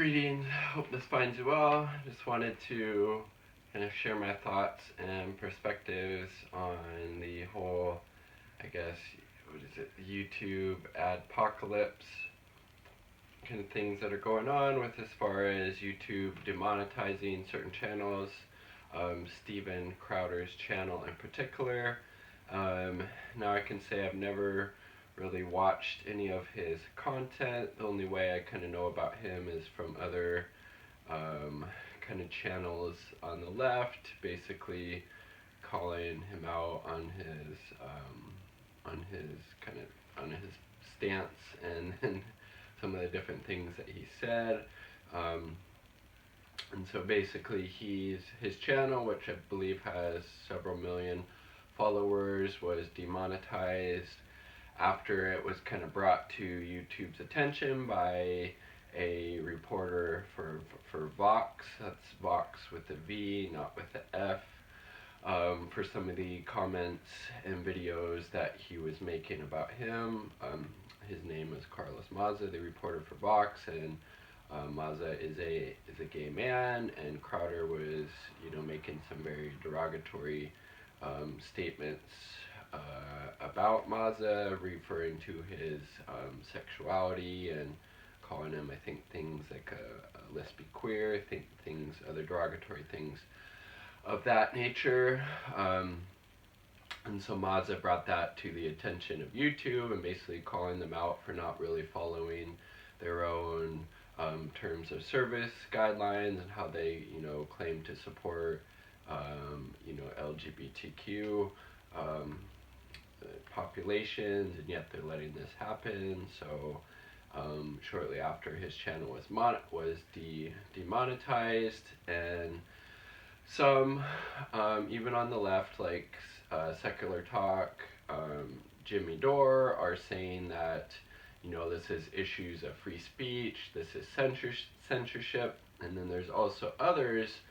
Greetings, hope this finds you well. Just wanted to kind of share my thoughts and perspectives on the whole, I guess, what is it, YouTube Adpocalypse kind of things that are going on with as far as YouTube demonetizing certain channels, Steven Crowder's channel in particular. Now I can say I've never really watched any of his content. The only way I kind of know about him is from other kind of channels on the left, basically calling him out on his stance and some of the different things that he said. And so basically his channel, which I believe has several million followers, was demonetized after it was kind of brought to YouTube's attention by a reporter for Vox. That's Vox with a V, not with the F. For some of the comments and videos that he was making about him. His name is Carlos Maza, the reporter for Vox, and Maza is a gay man, and Crowder was, making some very derogatory statements about Maza, referring to his sexuality and calling him, I think, things like a lesbian queer, other derogatory things of that nature. And so Maza brought that to the attention of YouTube and basically calling them out for not really following their own terms of service guidelines and how they, claim to support, LGBTQ populations, and yet they're letting this happen. So shortly after, his channel was demonetized, and some even on the left, like Secular Talk, Jimmy Dore, are saying that this is issues of free speech, this is censorship. And then there's also others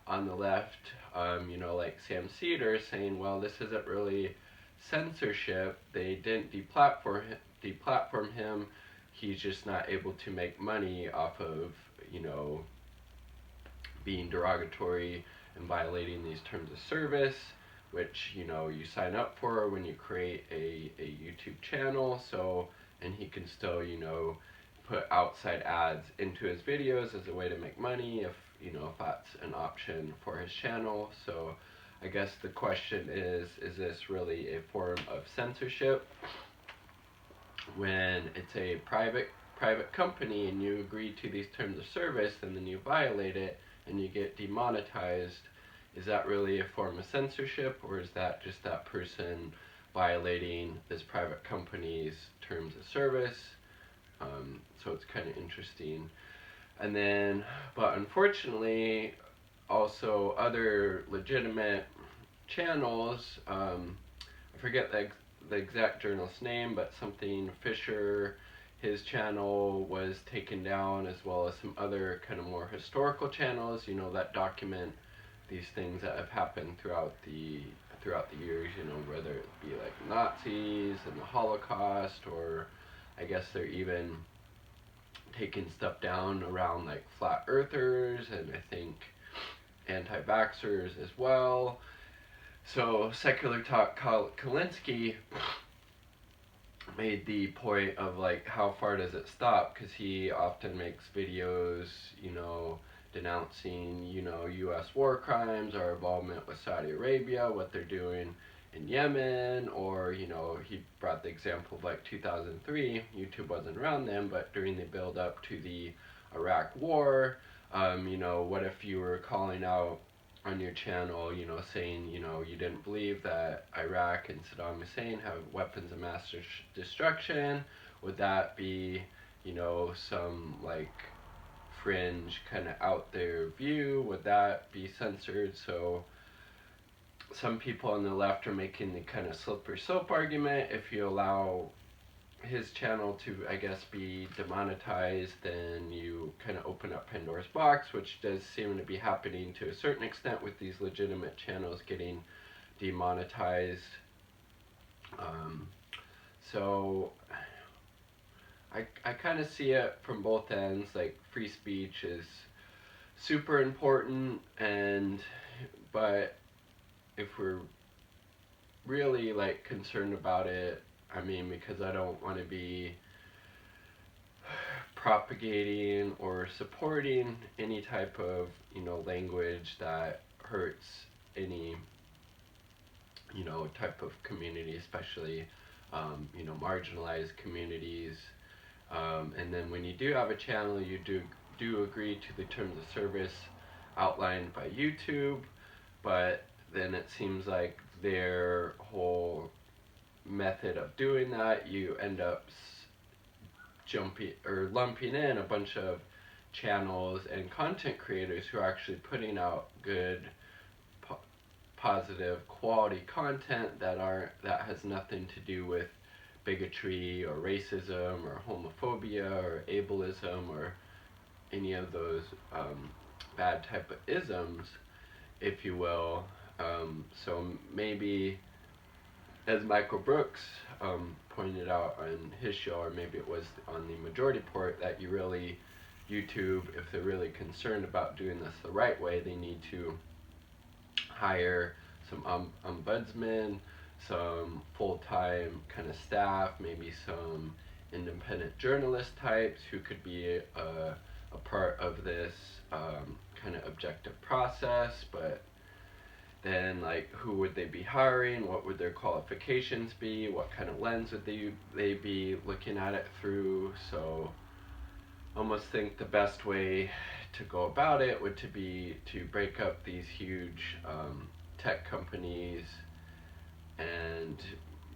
on the left, like Sam Cedar, saying, well, this isn't really censorship. They didn't deplatform him. He's just not able to make money off of, being derogatory and violating these terms of service, which, you sign up for when you create a YouTube channel. So, and he can still, put outside ads into his videos as a way to make money if that's an option for his channel. So I guess the question is this really a form of censorship when it's a private company and you agree to these terms of service and then you violate it and you get demonetized? Is that really a form of censorship, or is that just that person violating this private company's terms of service? So it's kind of interesting. And then, but unfortunately, also other legitimate channels, I forget the exact journalist's name, but something Fisher, his channel was taken down, as well as some other kind of more historical channels, that document these things that have happened throughout the years, whether it be like Nazis and the Holocaust, or I guess they're even taking stuff down around like flat earthers and I think anti-vaxxers as well. So Secular Talk Kalinske made the point of like, how far does it stop? Because he often makes videos, denouncing, U.S. war crimes, our involvement with Saudi Arabia, what they're doing in Yemen, or, he brought the example of like 2003, YouTube wasn't around then, but during the build up to the Iraq war, what if you were calling out on your channel, saying, you didn't believe that Iraq and Saddam Hussein have weapons of mass destruction? Would that be, some like fringe kind of out there view? Would that be censored? So some people on the left are making the kind of slippery slope argument. If you allow his channel to, I guess, be demonetized, then you kind of open up Pandora's box, which does seem to be happening to a certain extent with these legitimate channels getting demonetized. So I kind of see it from both ends. Like, free speech is super important, and but if we're really like concerned about it, I mean, because I don't want to be propagating or supporting any type of, language that hurts any, type of community, especially, marginalized communities. And then when you do have a channel, you do agree to the terms of service outlined by YouTube, but then it seems like their whole method of doing that, you end up jumping or lumping in a bunch of channels and content creators who are actually putting out good, positive, quality content that has nothing to do with bigotry or racism or homophobia or ableism or any of those bad type of isms, if you will. So maybe, as Michael Brooks pointed out on his show, or maybe it was on the Majority Report, that YouTube, if they're really concerned about doing this the right way, they need to hire some ombudsmen, some full-time kind of staff, maybe some independent journalist types who could be a part of this kind of objective process. But then, like, who would they be hiring? What would their qualifications be? What kind of lens would they be looking at it through? So I almost think the best way to go about it would be to break up these huge tech companies and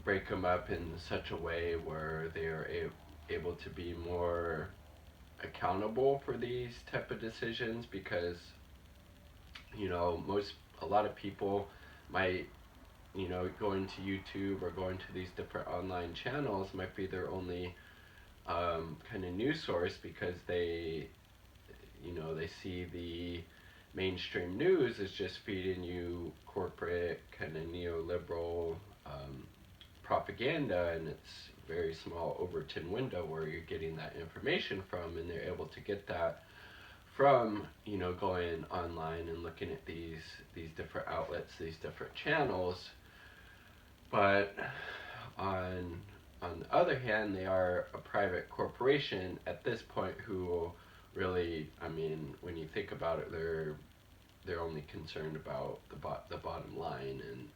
break them up in such a way where they are able to be more accountable for these type of decisions, because a lot of people might, going to YouTube or going to these different online channels might be their only kind of news source, because they see the mainstream news is just feeding you corporate kind of neoliberal propaganda, and it's a very small Overton window where you're getting that information from, and they're able to get that from going online and looking at these different outlets, these different channels. But on the other hand, they are a private corporation at this point who really, I mean, when you think about it, they're only concerned about the bottom line. And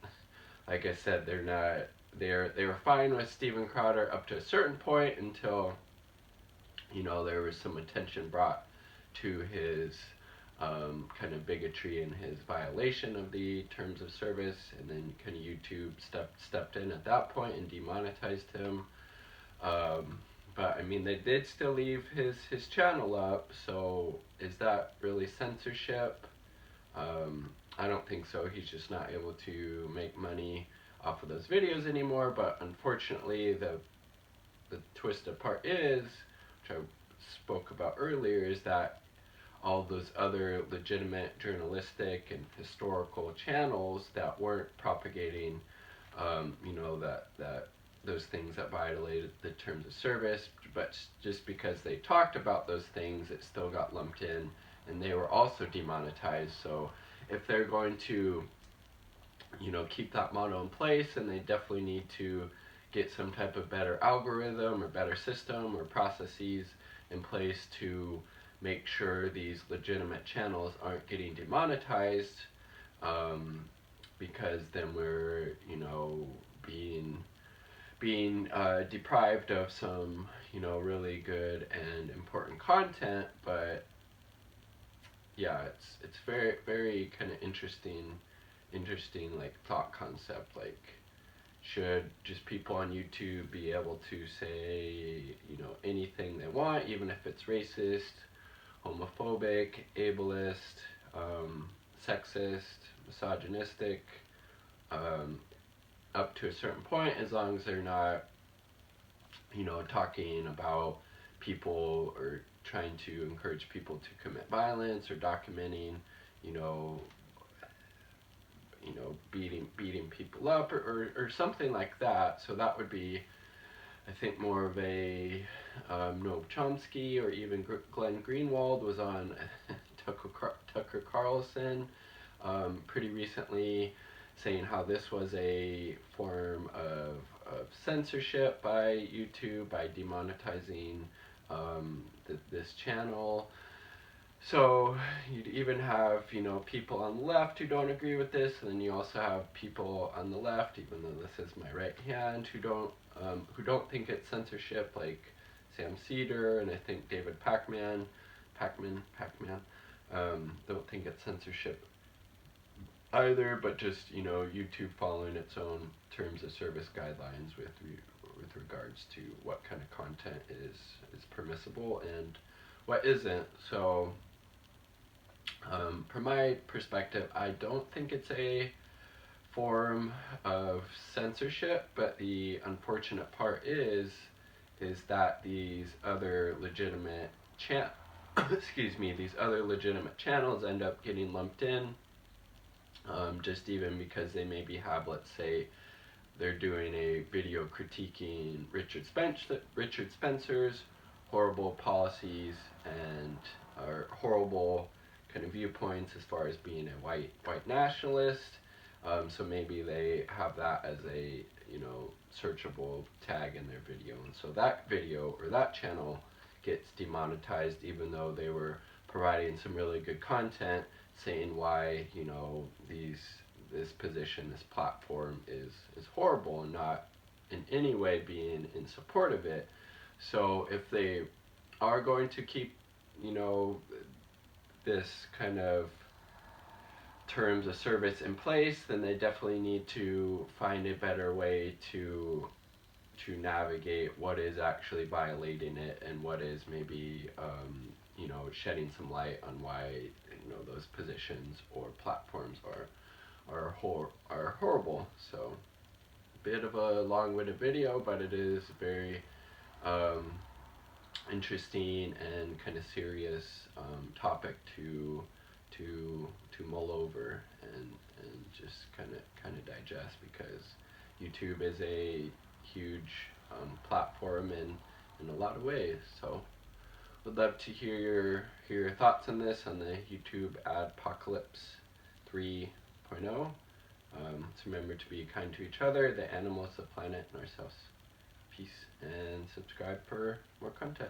like I said, they were fine with Steven Crowder up to a certain point until there was some attention brought to his kind of bigotry and his violation of the terms of service, and then kind of YouTube stepped in at that point and demonetized him. But I mean, they did still leave his channel up, so is that really censorship? I don't think so. He's just not able to make money off of those videos anymore. But unfortunately, the twisted part is, which I spoke about earlier, is that all those other legitimate journalistic and historical channels that weren't propagating, that those things that violated the terms of service, but just because they talked about those things, it still got lumped in, and they were also demonetized. So if they're going to, keep that model in place, then they definitely need to get some type of better algorithm or better system or processes in place to make sure these legitimate channels aren't getting demonetized, because then we're, being deprived of some, really good and important content. But yeah, it's very, very kind of interesting like thought concept. Like, should just people on YouTube be able to say, anything they want, even if it's racist, homophobic, ableist, sexist, misogynistic, up to a certain point, as long as they're not, talking about people or trying to encourage people to commit violence, or documenting, beating people up, or something like that. So that would be I think more of a Noam Chomsky or even Glenn Greenwald was on Tucker Carlson pretty recently, saying how this was a form of censorship by YouTube by demonetizing this channel. So you'd even have, you know, people on the left who don't agree with this, and then you also have people on the left, even though this is my right hand, who don't think it's censorship, like Sam Cedar and I think David Pacman, don't think it's censorship either, but just, you know, YouTube following its own terms of service guidelines with regards to what kind of content is permissible and what isn't. So from my perspective, I don't think it's a form of censorship, but the unfortunate part is that these other legitimate these other legitimate channels end up getting lumped in, just even because they maybe have, let's say, they're doing a video critiquing Richard Spencer's horrible policies and or horrible kind of viewpoints as far as being a white nationalist. So maybe they have that as a, you know, searchable tag in their video, and so that video or that channel gets demonetized, even though they were providing some really good content, saying why, you know, this position, this platform is horrible, and not in any way being in support of it. So if they are going to keep, you know, this kind of terms of service in place, then they definitely need to find a better way to navigate what is actually violating it and what is maybe you know, shedding some light on why, you know, those positions or platforms are horrible. So a bit of a long-winded video, but it is very interesting and kind of serious topic to mull over and just kind of digest, because YouTube is a huge platform in a lot of ways. So would love to hear your thoughts on this, on the YouTube Adpocalypse 3.0. Let's remember to be kind to each other, the animals, the planet, and ourselves. Peace, and subscribe for more content.